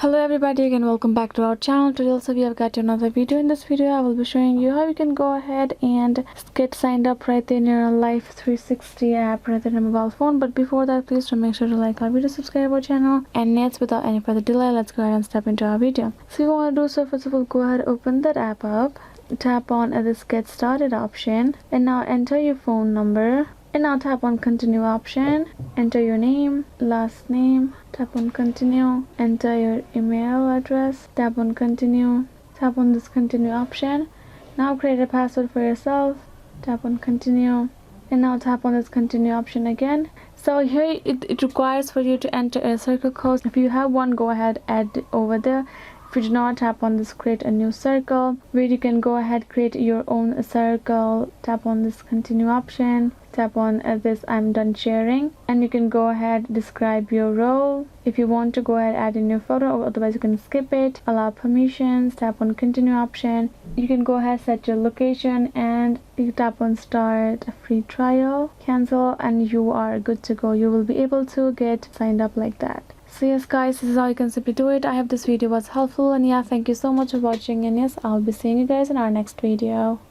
Hello everybody, again welcome back to our channel. Today also we have got another video. In this video I will be showing you how you can go ahead and get signed up right in your Life360 app right in your mobile phone. But before that, please do make sure to like our video, subscribe our channel, and next, without any further delay, let's go ahead and step into our video. So you want to do so, first of all, go ahead, open that app up, tap on this get started option, and now enter your phone number. And now tap on continue option, enter your name, last name, tap on continue, enter your email address, tap on continue, tap on this continue option. Now create a password for yourself, tap on continue, and now tap on this continue option again. So here it requires for you to enter a circle code. If you have one, go ahead, add it over there. If you do not, tap on this create a new circle, where you can go ahead, create your own circle. Tap on this continue option, tap on this I'm done sharing, and you can go ahead, describe your role. If you want to, go ahead, add in your photo, or otherwise you can skip it. Allow permissions, tap on continue option. You can go ahead, set your location, and you tap on start a free trial, cancel, and you are good to go. You will be able to get signed up like that. So yes guys, this is how you can simply do it. I hope this video was helpful, and yeah, thank you so much for watching, and yes, I'll be seeing you guys in our next video.